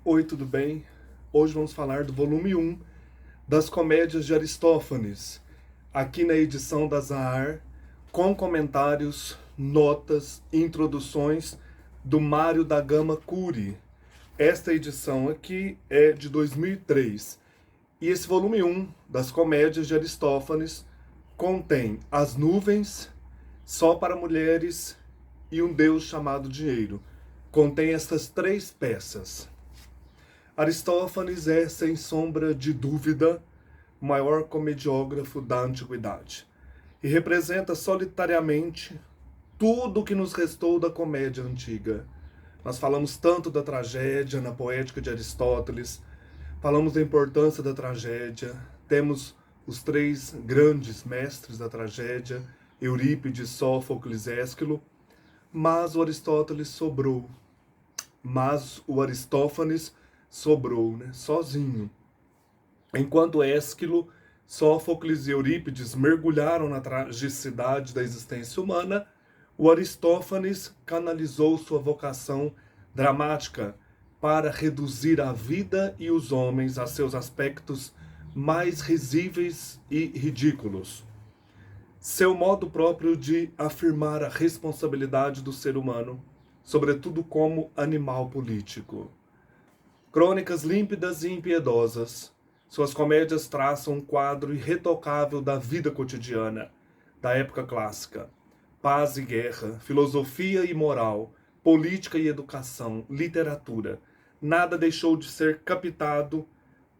Oi, tudo bem? Hoje vamos falar do volume um das Comédias de Aristófanes, aqui na edição da Zahar, com comentários, notas e introduções do Mário da Gama Cury. Esta edição aqui é de 2003. E esse volume um das Comédias de Aristófanes contém As Nuvens, Só para Mulheres e Um Deus Chamado Dinheiro. Contém essas três peças. Aristófanes é, sem sombra de dúvida, o maior comediógrafo da antiguidade e representa solitariamente tudo o que nos restou da comédia antiga. Nós falamos tanto da tragédia na Poética de Aristóteles, falamos da importância da tragédia, temos os três grandes mestres da tragédia, Eurípides, Sófocles, Ésquilo, mas o Aristóteles sobrou. Mas o Aristófanes sobrou, né, sozinho. Enquanto Ésquilo, Sófocles e Eurípides mergulharam na tragicidade da existência humana, o Aristófanes canalizou sua vocação dramática para reduzir a vida e os homens a seus aspectos mais risíveis e ridículos. Seu modo próprio de afirmar a responsabilidade do ser humano, sobretudo como animal político. Crônicas límpidas e impiedosas, suas comédias traçam um quadro irretocável da vida cotidiana, da época clássica. Paz e guerra, filosofia e moral, política e educação, literatura. Nada deixou de ser captado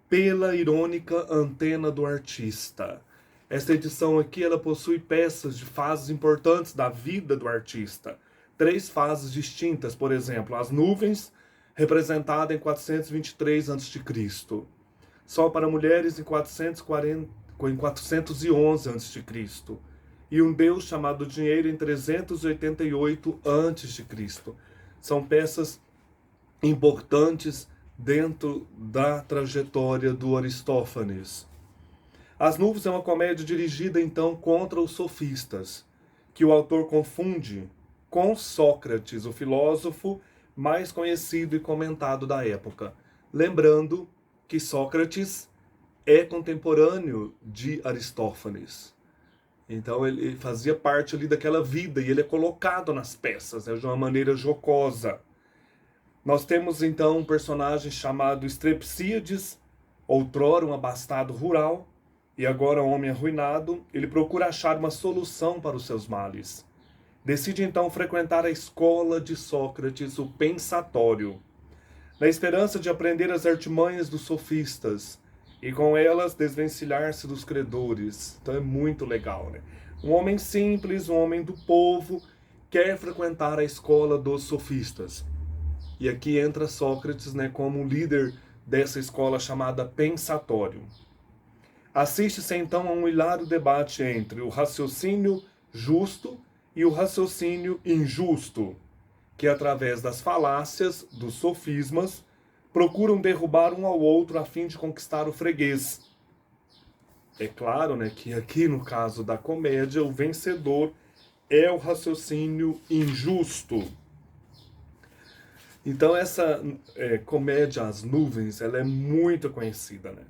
pela irônica antena do artista. Esta edição aqui ela possui peças de fases importantes da vida do artista. Três fases distintas, por exemplo, as nuvens, representada em 423 a.C., Só para Mulheres em 411 a.C., e Um Deus Chamado Dinheiro em 388 a.C. São peças importantes dentro da trajetória do Aristófanes. As Nuvens é uma comédia dirigida então contra os sofistas, que o autor confunde com Sócrates, o filósofo mais conhecido e comentado da época. Lembrando que Sócrates é contemporâneo de Aristófanes. Então ele fazia parte ali daquela vida e ele é colocado nas peças, né, de uma maneira jocosa. Nós temos então um personagem chamado Strepsíades, outrora um abastado rural, e agora um homem arruinado. Ele procura achar uma solução para os seus males. Decide então frequentar a escola de Sócrates, o pensatório, na esperança de aprender as artimanhas dos sofistas e com elas desvencilhar-se dos credores. Então é muito legal, né? Um homem simples, um homem do povo, quer frequentar a escola dos sofistas. E aqui entra Sócrates, né, como líder dessa escola chamada pensatório. Assiste-se então a um hilário debate entre o raciocínio justo e o raciocínio injusto, que através das falácias, dos sofismas, procuram derrubar um ao outro a fim de conquistar o freguês. É claro, né, que aqui no caso da comédia, o vencedor é o raciocínio injusto. Então essa comédia As Nuvens, ela é muito conhecida, né?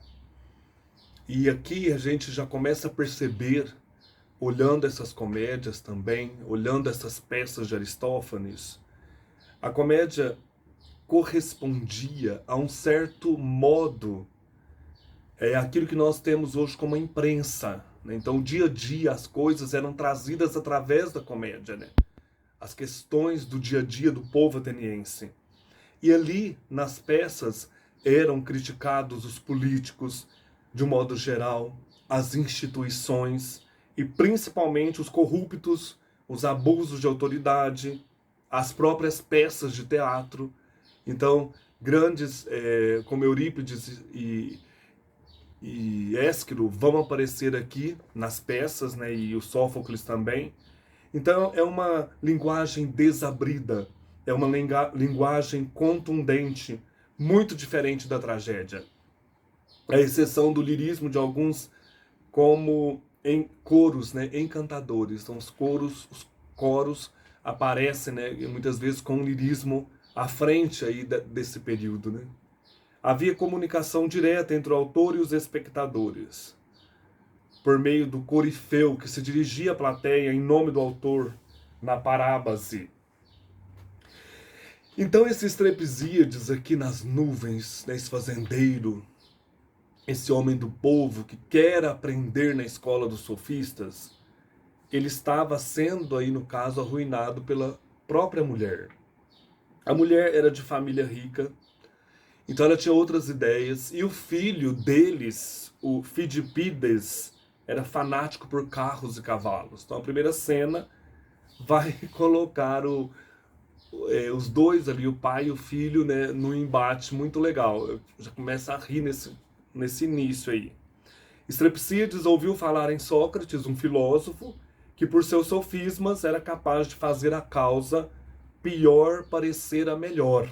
E aqui a gente já começa a perceber, olhando essas comédias também, olhando essas peças de Aristófanes, a comédia correspondia a um certo modo, aquilo que nós temos hoje como a imprensa, né? Então, o dia a dia, as coisas eram trazidas através da comédia, né? As questões do dia a dia do povo ateniense. E ali, nas peças, eram criticados os políticos, de um modo geral, as instituições e principalmente os corruptos, os abusos de autoridade, as próprias peças de teatro. Então, grandes como Eurípides e Ésquilo vão aparecer aqui nas peças, né, e o Sófocles também. Então, é uma linguagem desabrida, é uma linguagem contundente, muito diferente da tragédia. À exceção do lirismo de alguns, como em coros, né, encantadores. Então, os coros aparecem, né, muitas vezes com um lirismo à frente aí desse período, né? Havia comunicação direta entre o autor e os espectadores, por meio do corifeu que se dirigia à plateia em nome do autor na parábase. Então esse Estrepsíades aqui nas nuvens, esse fazendeiro, esse homem do povo que quer aprender na escola dos sofistas, ele estava sendo aí no caso arruinado pela própria mulher. A mulher era de família rica, então ela tinha outras ideias, e o filho deles, o Fidipides, era fanático por carros e cavalos. Então a primeira cena vai colocar os dois ali, o pai e o filho, né, num embate muito legal. Eu já começa a rir nesse início aí. Estrepsíades ouviu falar em Sócrates, um filósofo, que por seus sofismas era capaz de fazer a causa pior parecer a melhor,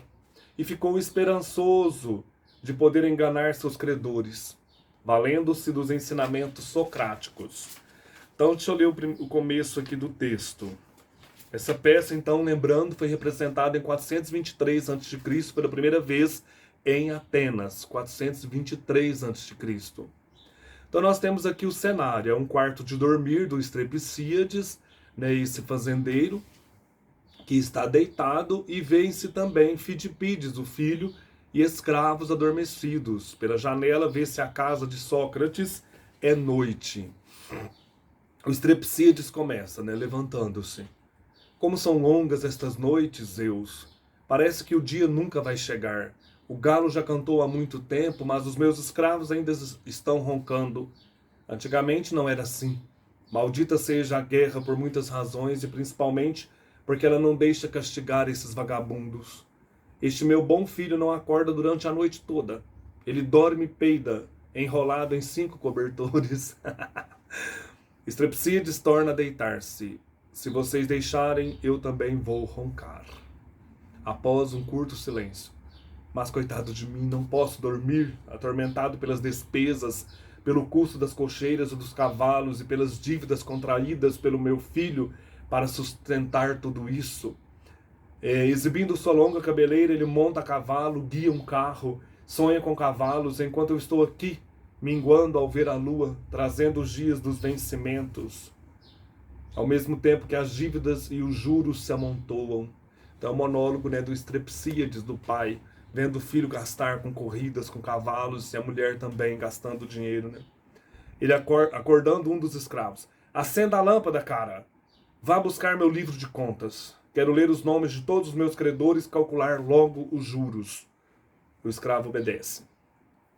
e ficou esperançoso de poder enganar seus credores, valendo-se dos ensinamentos socráticos. Então, deixa eu ler o começo aqui do texto. Essa peça, então, lembrando, foi representada em 423 a.C. pela primeira vez em Atenas, 423 a.C. Então nós temos aqui o cenário, é um quarto de dormir do Estrepsíades, né, esse fazendeiro, que está deitado, e vê-se também Fidipides, o filho, e escravos adormecidos. Pela janela vê-se a casa de Sócrates, é noite. O Estrepsíades começa, né, levantando-se. Como são longas estas noites, Zeus. Parece que o dia nunca vai chegar. O galo já cantou há muito tempo, mas os meus escravos ainda estão roncando. Antigamente não era assim. Maldita seja a guerra por muitas razões, e principalmente porque ela não deixa castigar esses vagabundos. Este meu bom filho não acorda durante a noite toda. Ele dorme e peida, enrolado em 5 cobertores. Estrepsíades torna a deitar-se. Se vocês deixarem, eu também vou roncar. Após um curto silêncio. Mas coitado de mim, não posso dormir, atormentado pelas despesas, pelo custo das cocheiras ou dos cavalos e pelas dívidas contraídas pelo meu filho para sustentar tudo isso. Exibindo sua longa cabeleira, ele monta a cavalo, guia um carro, sonha com cavalos, enquanto eu estou aqui, minguando ao ver a lua, trazendo os dias dos vencimentos. Ao mesmo tempo que as dívidas e os juros se amontoam. Então é o monólogo, né, do Estrepsíades, do pai, vendo o filho gastar com corridas, com cavalos, e a mulher também gastando dinheiro, né? Ele acordando um dos escravos. Acenda a lâmpada, cara. Vá buscar meu livro de contas. Quero ler os nomes de todos os meus credores e calcular logo os juros. O escravo obedece.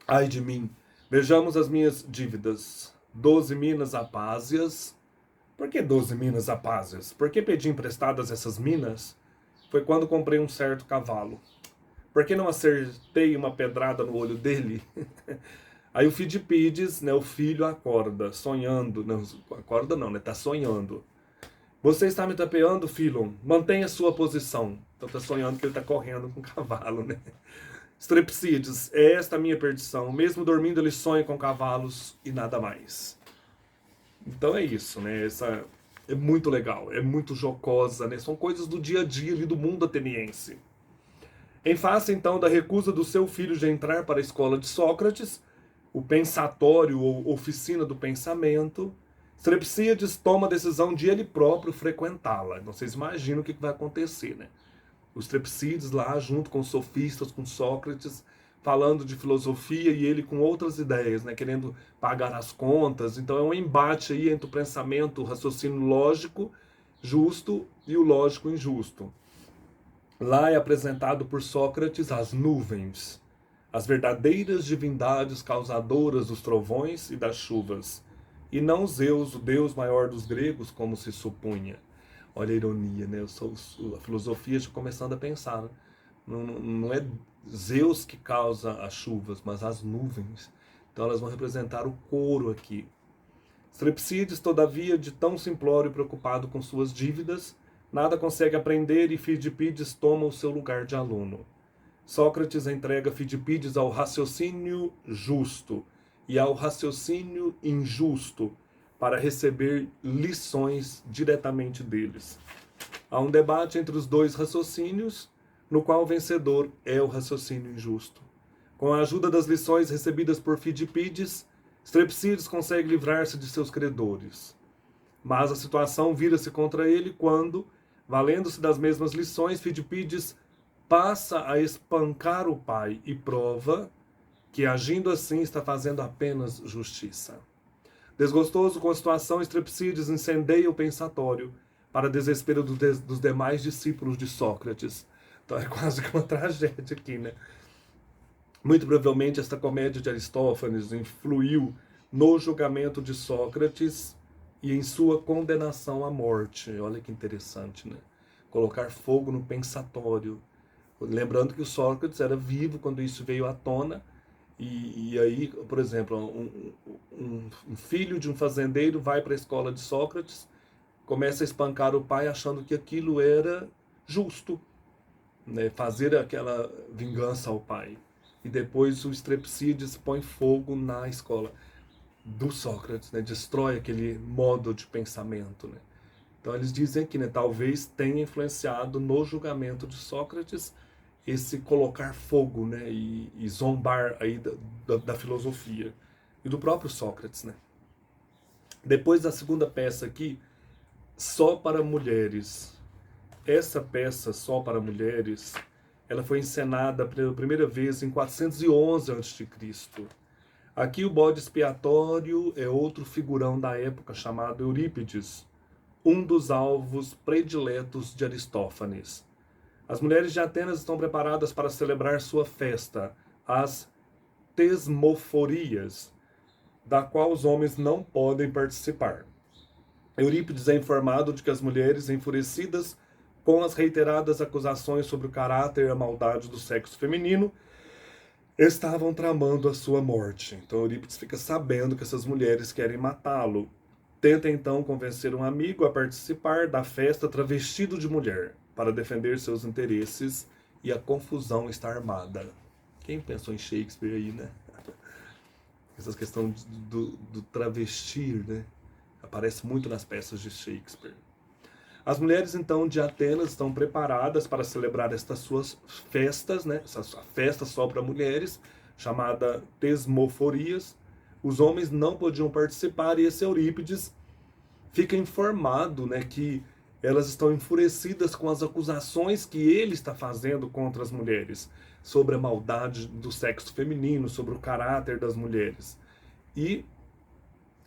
Ai de mim. Vejamos as minhas dívidas. 12 minas apásias. Por que 12 minas apásias? Por que pedi emprestadas essas minas? Foi quando comprei um certo cavalo. Por que não acertei uma pedrada no olho dele? Aí o Fidipides, né, o filho, acorda, sonhando. Não, acorda não, né? Tá sonhando. Você está me tapeando, Philon? Mantenha sua posição. Então tá sonhando que ele tá correndo com o cavalo, né? Estrepsíades, é esta a minha perdição. Mesmo dormindo, ele sonha com cavalos e nada mais. Então é isso, né? Essa é muito legal, é muito jocosa, né? São coisas do dia a dia ali do mundo ateniense. Em face, então, da recusa do seu filho de entrar para a escola de Sócrates, o pensatório ou oficina do pensamento, Estrepsíades toma a decisão de ele próprio frequentá-la. Então, vocês imaginam o que vai acontecer, né? Os Estrepsíades lá, junto com os sofistas, com Sócrates, falando de filosofia, e ele com outras ideias, né? Querendo pagar as contas. Então é um embate aí entre o pensamento, o raciocínio lógico justo e o lógico injusto. Lá é apresentado por Sócrates as nuvens, as verdadeiras divindades causadoras dos trovões e das chuvas, e não Zeus, o deus maior dos gregos, como se supunha. Olha a ironia, né? A filosofia está começando a pensar, né? Não é Zeus que causa as chuvas, mas as nuvens. Então elas vão representar o couro aqui. Estrepsíades, todavia, de tão simplório e preocupado com suas dívidas, nada consegue aprender, e Fidipides toma o seu lugar de aluno. Sócrates entrega Fidipides ao raciocínio justo e ao raciocínio injusto para receber lições diretamente deles. Há um debate entre os dois raciocínios, no qual o vencedor é o raciocínio injusto. Com a ajuda das lições recebidas por Fidipides, Strepsíades consegue livrar-se de seus credores. Mas a situação vira-se contra ele quando, valendo-se das mesmas lições, Fidipides passa a espancar o pai e prova que, agindo assim, está fazendo apenas justiça. Desgostoso com a situação, Strepsíades incendeia o pensatório, para desespero dos demais discípulos de Sócrates. Então é quase que uma tragédia aqui, né? Muito provavelmente esta comédia de Aristófanes influiu no julgamento de Sócrates e em sua condenação à morte. Olha que interessante, né? Colocar fogo no pensatório. Lembrando que o Sócrates era vivo quando isso veio à tona. E aí, por exemplo, um filho de um fazendeiro vai para a escola de Sócrates, começa a espancar o pai achando que aquilo era justo, né? Fazer aquela vingança ao pai. E depois o Strepsíades põe fogo na escola do Sócrates, né? Destrói aquele modo de pensamento, né? Então eles dizem que, né, talvez tenha influenciado no julgamento de Sócrates esse colocar fogo, né, e zombar aí da filosofia e do próprio Sócrates, né? Depois da segunda peça aqui, Só para Mulheres. Essa peça, Só para Mulheres, ela foi encenada pela primeira vez em 411 a.C. Aqui o bode expiatório é outro figurão da época chamado Eurípides, um dos alvos prediletos de Aristófanes. As mulheres de Atenas estão preparadas para celebrar sua festa, as Tesmoforias, da qual os homens não podem participar. Eurípides é informado de que as mulheres, enfurecidas com as reiteradas acusações sobre o caráter e a maldade do sexo feminino, estavam tramando a sua morte. Então Eurípides fica sabendo que essas mulheres querem matá-lo. Tenta então convencer um amigo a participar da festa travestido de mulher, para defender seus interesses, e a confusão está armada. Quem pensou em Shakespeare aí, né? Essa questão do travestir, né? Aparece muito nas peças de Shakespeare. As mulheres, então, de Atenas estão preparadas para celebrar estas suas festas, né? Essa festa só para mulheres, chamada Tesmoforias. Os homens não podiam participar, e esse Eurípides fica informado, né, que elas estão enfurecidas com as acusações que ele está fazendo contra as mulheres, sobre a maldade do sexo feminino, sobre o caráter das mulheres. E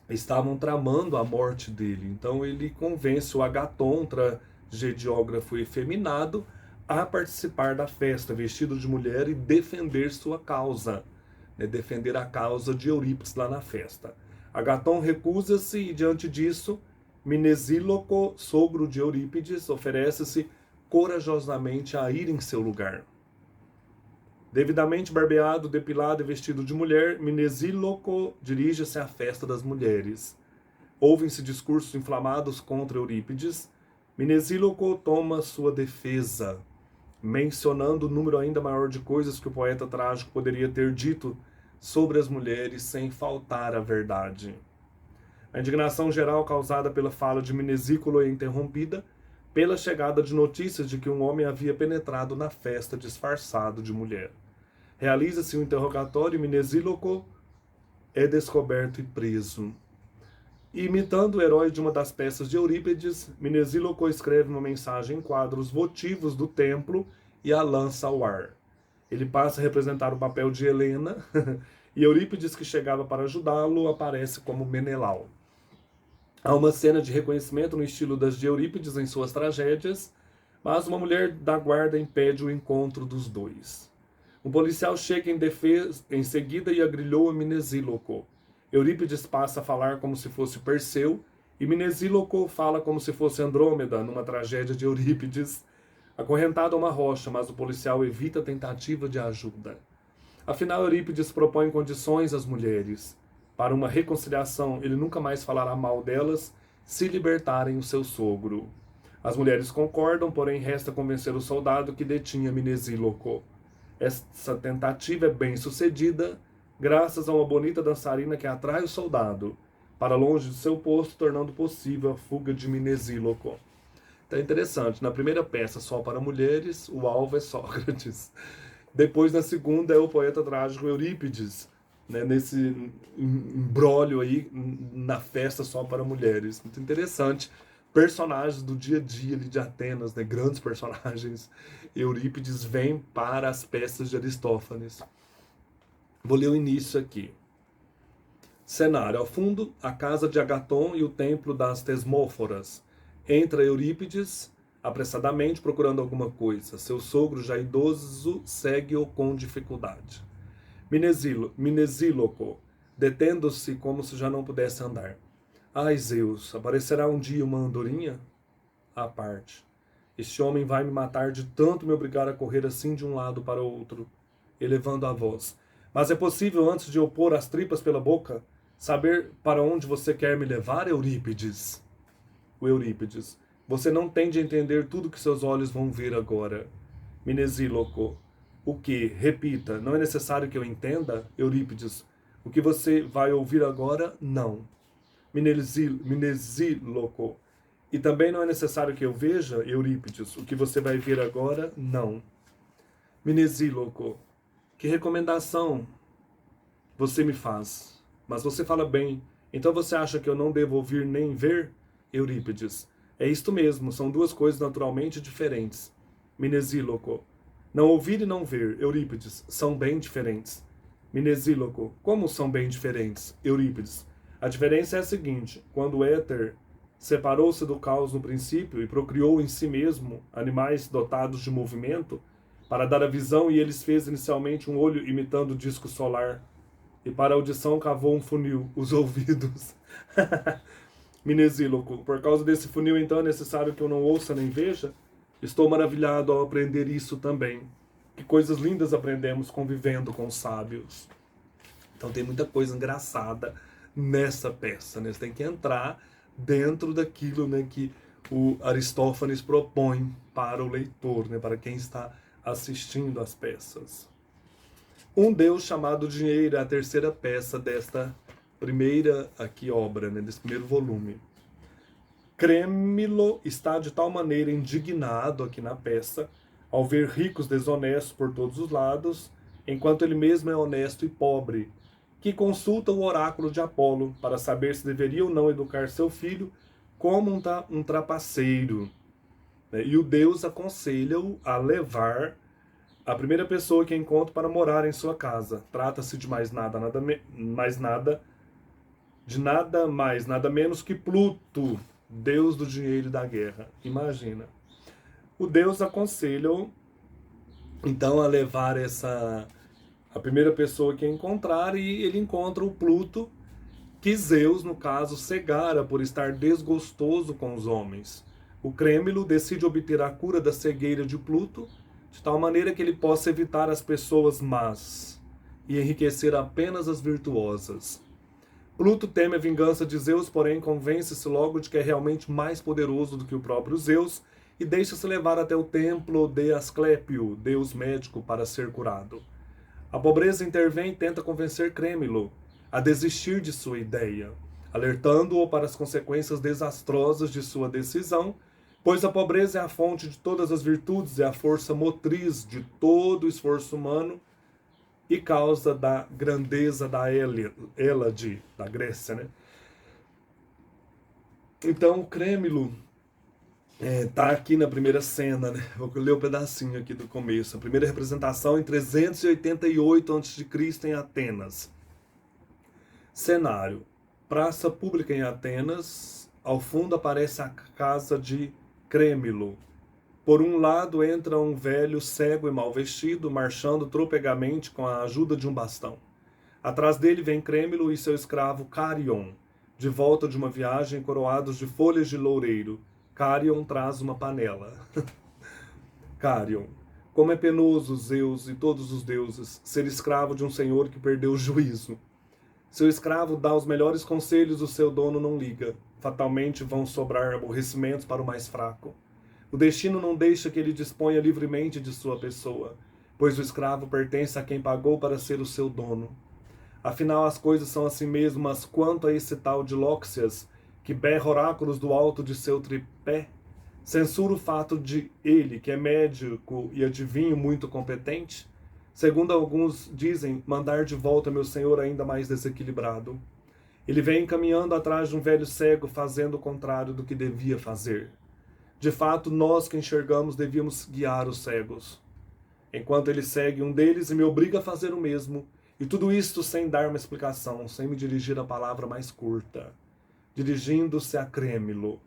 estavam tramando a morte dele. Então ele convence o Agaton, tragediógrafo efeminado, a participar da festa, vestido de mulher, e defender sua causa, né, defender a causa de Eurípides lá na festa. Agaton recusa-se e, diante disso, Mnesíloco, sogro de Eurípides, oferece-se corajosamente a ir em seu lugar. Devidamente barbeado, depilado e vestido de mulher, Mnesíloco dirige-se à festa das mulheres. Ouvem-se discursos inflamados contra Eurípides. Mnesíloco toma sua defesa, mencionando o número ainda maior de coisas que o poeta trágico poderia ter dito sobre as mulheres sem faltar à verdade. A indignação geral causada pela fala de Mnesíloco é interrompida pela chegada de notícias de que um homem havia penetrado na festa disfarçado de mulher. Realiza-se um interrogatório e Mnesíloco é descoberto e preso. Imitando o herói de uma das peças de Eurípides, Mnesíloco escreve uma mensagem em quadros votivos do templo e a lança ao ar. Ele passa a representar o papel de Helena e Eurípides, que chegava para ajudá-lo, aparece como Menelau. Há uma cena de reconhecimento no estilo das de Eurípides em suas tragédias, mas uma mulher da guarda impede o encontro dos dois. Um policial chega em seguida e agrilhou a Mnesíloco. Eurípides passa a falar como se fosse Perseu, e Mnesíloco fala como se fosse Andrômeda, numa tragédia de Eurípides, acorrentado a uma rocha, mas o policial evita a tentativa de ajuda. Afinal, Eurípides propõe condições às mulheres. Para uma reconciliação, ele nunca mais falará mal delas se libertarem o seu sogro. As mulheres concordam, porém resta convencer o soldado que detinha Mnesíloco. Essa tentativa é bem sucedida, graças a uma bonita dançarina que atrai o soldado para longe de seu posto, tornando possível a fuga de Mnesíloco. Então é interessante, na primeira peça, Só para Mulheres, o alvo é Sócrates. Depois, na segunda, é o poeta trágico Eurípides, né, nesse imbróglio aí na festa só para mulheres. Muito interessante. Personagens do dia a dia ali de Atenas, né, grandes personagens. Eurípides vem para as peças de Aristófanes. Vou ler o início aqui. Cenário: ao fundo, a casa de Agaton e o templo das Tesmóforas. Entra Eurípides apressadamente procurando alguma coisa. Seu sogro, já idoso, segue-o com dificuldade. Minesíloco, detendo-se como se já não pudesse andar. Ai, Zeus, aparecerá um dia uma andorinha? À parte. Este homem vai me matar de tanto me obrigar a correr assim de um lado para o outro, elevando a voz. Mas é possível, antes de eu pôr as tripas pela boca, saber para onde você quer me levar, Eurípides? O Eurípides. Você não tem de entender tudo que seus olhos vão ver agora. Minesíloco. O que? Repita. Não é necessário que eu entenda? Eurípides. O que você vai ouvir agora, não. Minesíloco. E também não é necessário que eu veja, Eurípides. O que você vai ver agora, não. Minesíloco. Que recomendação você me faz? Mas você fala bem. Então você acha que eu não devo ouvir nem ver? Eurípides. É isto mesmo, são duas coisas naturalmente diferentes. Minesíloco. Não ouvir e não ver, Eurípides, são bem diferentes. Minesíloco. Como são bem diferentes? Eurípides. A diferença é a seguinte: quando o éter separou-se do caos no princípio e procriou em si mesmo animais dotados de movimento, para dar a visão, e eles fez inicialmente um olho imitando o disco solar, e para a audição cavou um funil, os ouvidos. Minesíloco. Por causa desse funil, então, é necessário que eu não ouça nem veja? Estou maravilhado ao aprender isso também. Que coisas lindas aprendemos convivendo com os sábios. Então tem muita coisa engraçada nessa peça, né? Você tem que entrar dentro daquilo, né, que o Aristófanes propõe para o leitor, né, para quem está assistindo às peças. Um Deus chamado Dinheiro é a terceira peça desta primeira aqui obra, né, desse primeiro volume. Crêmilo está de tal maneira indignado aqui na peça, ao ver ricos desonestos por todos os lados, enquanto ele mesmo é honesto e pobre, que consulta o oráculo de Apolo para saber se deveria ou não educar seu filho como um trapaceiro. E o Deus aconselha-o a levar a primeira pessoa que encontra para morar em sua casa. Trata-se de nada mais, nada menos que Pluto, Deus do dinheiro e da guerra. Imagina. O Deus aconselha-o, então, a levar a primeira pessoa que encontrar, e ele encontra o Pluto, que Zeus, no caso, cegara por estar desgostoso com os homens. O Crêmilo decide obter a cura da cegueira de Pluto, de tal maneira que ele possa evitar as pessoas más e enriquecer apenas as virtuosas. Pluto teme a vingança de Zeus, porém convence-se logo de que é realmente mais poderoso do que o próprio Zeus e deixa-se levar até o templo de Asclépio, deus médico, para ser curado. A pobreza intervém e tenta convencer Crêmilo a desistir de sua ideia, alertando-o para as consequências desastrosas de sua decisão, pois a pobreza é a fonte de todas as virtudes e a força motriz de todo o esforço humano e causa da grandeza da Hélade, da Grécia, né? Então, o Crêmilo tá aqui na primeira cena, né? Vou ler um pedacinho aqui do começo. A primeira representação em 388 a.C. em Atenas. Cenário: praça pública em Atenas. Ao fundo aparece a casa de Crêmilo. Por um lado entra um velho cego e mal vestido, marchando tropegamente com a ajuda de um bastão. Atrás dele vem Crêmilo e seu escravo Carion, de volta de uma viagem coroados de folhas de loureiro. Carion traz uma panela. Carion: como é penoso, Zeus e todos os deuses, ser escravo de um senhor que perdeu o juízo. Seu escravo dá os melhores conselhos, o seu dono não liga. Fatalmente vão sobrar aborrecimentos para o mais fraco. O destino não deixa que ele disponha livremente de sua pessoa, pois o escravo pertence a quem pagou para ser o seu dono. Afinal, as coisas são assim mesmo, mas quanto a esse tal de Lóxias, que berra oráculos do alto de seu tripé, censura o fato de ele, que é médico e adivinho muito competente, Segundo alguns dizem, mandar de volta meu senhor ainda mais desequilibrado. Ele vem caminhando atrás de um velho cego, fazendo o contrário do que devia fazer. De fato, nós que enxergamos devíamos guiar os cegos. Enquanto ele segue um deles e me obriga a fazer o mesmo, e tudo isto sem dar uma explicação, sem me dirigir a palavra mais curta, dirigindo-se a Crêmilo.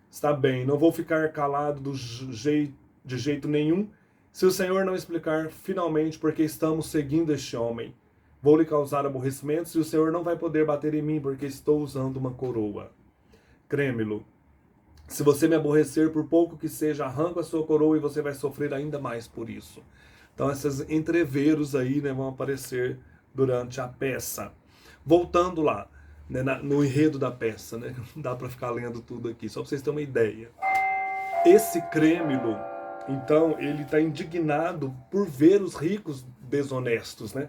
Está bem, não vou ficar calado de jeito nenhum, se o Senhor não explicar finalmente porque estamos seguindo este homem. Vou lhe causar aborrecimentos e o Senhor não vai poder bater em mim porque estou usando uma coroa. Crêmilo. Se você me aborrecer, por pouco que seja, arranco a sua coroa e você vai sofrer ainda mais por isso. Então, esses entreveros aí, né, vão aparecer durante a peça. Voltando lá, né, no enredo da peça, né, não dá para ficar lendo tudo aqui, só para vocês terem uma ideia. Esse Crêmilo, então, ele está indignado por ver os ricos desonestos, né,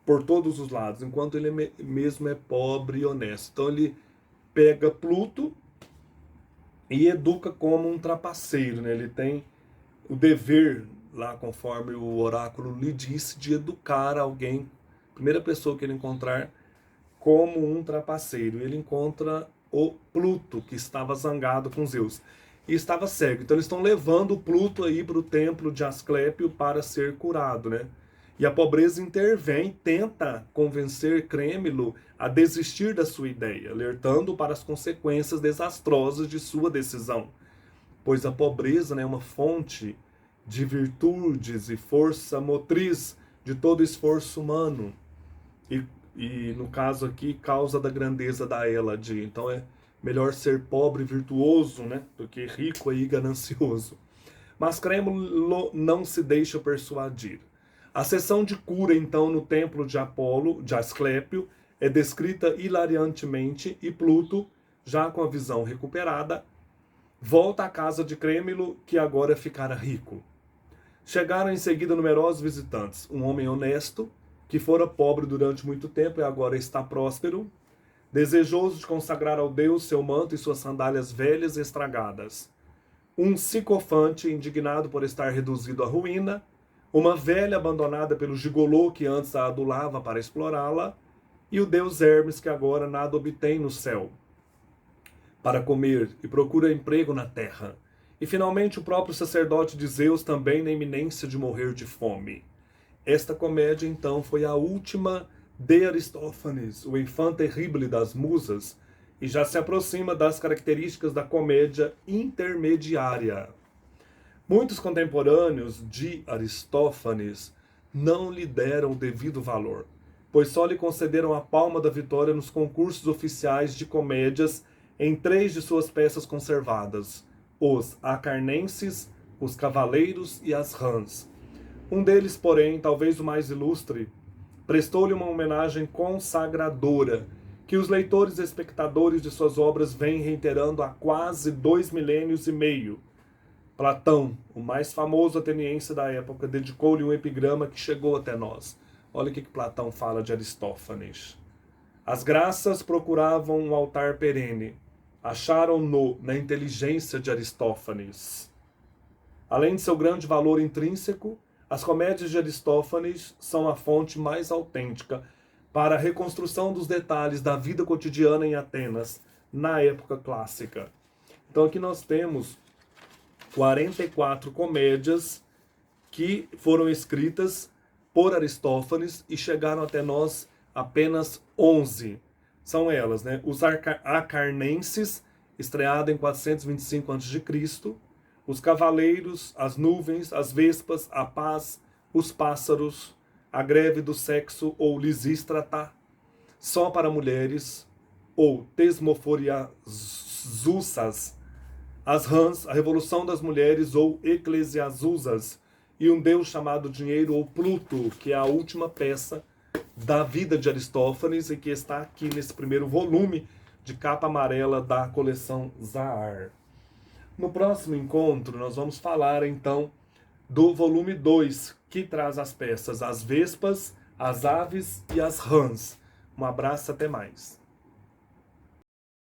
por todos os lados, enquanto ele mesmo é pobre e honesto. Então, ele pega Pluto e educa como um trapaceiro, né? Ele tem o dever, lá conforme o oráculo lhe disse, de educar alguém, primeira pessoa que ele encontrar, como um trapaceiro. Ele encontra o Pluto, que estava zangado com Zeus, e estava cego. Então eles estão levando o Pluto aí para o templo de Asclépio para ser curado, né? E a pobreza intervém, tenta convencer Crêmilo a desistir da sua ideia, alertando para as consequências desastrosas de sua decisão. Pois a pobreza, né, é uma fonte de virtudes e força motriz de todo esforço humano. E no caso aqui, causa da grandeza da Hélade. Então é melhor ser pobre e virtuoso, né, do que rico e ganancioso. Mas Crêmilo não se deixa persuadir. A sessão de cura, então, no templo de Apolo, de Asclépio, é descrita hilariantemente e Pluto, já com a visão recuperada, volta à casa de Crêmilo, que agora ficara rico. Chegaram em seguida numerosos visitantes. Um homem honesto, que fora pobre durante muito tempo e agora está próspero, desejoso de consagrar ao Deus seu manto e suas sandálias velhas e estragadas. Um sicofante, indignado por estar reduzido à ruína, uma velha abandonada pelo gigolô que antes a adulava para explorá-la, e o deus Hermes que agora nada obtém no céu para comer e procura emprego na terra. E finalmente o próprio sacerdote de Zeus também na iminência de morrer de fome. Esta comédia então foi a última de Aristófanes, o enfant terrible das musas, e já se aproxima das características da comédia intermediária. Muitos contemporâneos de Aristófanes não lhe deram o devido valor, pois só lhe concederam a palma da vitória nos concursos oficiais de comédias em 3 de suas peças conservadas, os Acarnenses, os Cavaleiros e as Rãs. Um deles, porém, talvez o mais ilustre, prestou-lhe uma homenagem consagradora, que os leitores e espectadores de suas obras vêm reiterando há quase 2 milênios e meio. Platão, o mais famoso ateniense da época, dedicou-lhe um epigrama que chegou até nós. Olha o que Platão fala de Aristófanes. As graças procuravam um altar perene. Acharam-no na inteligência de Aristófanes. Além de seu grande valor intrínseco, as comédias de Aristófanes são a fonte mais autêntica para a reconstrução dos detalhes da vida cotidiana em Atenas, na época clássica. Então aqui nós temos 44 comédias que foram escritas por Aristófanes e chegaram até nós apenas 11. São elas, né? Os Acarnenses, estreado em 425 a.C., os Cavaleiros, as Nuvens, as Vespas, a Paz, os Pássaros, a Greve do Sexo ou Lisístrata, Só para Mulheres, ou Tesmoforiazussas, as Rãs, a Revolução das Mulheres ou Eclesiazusas, e um deus chamado Dinheiro ou Pluto, que é a última peça da vida de Aristófanes e que está aqui nesse primeiro volume de capa amarela da coleção Zahar. No próximo encontro nós vamos falar então do volume 2, que traz as peças As Vespas, As Aves e As Rãs. Um abraço, até mais.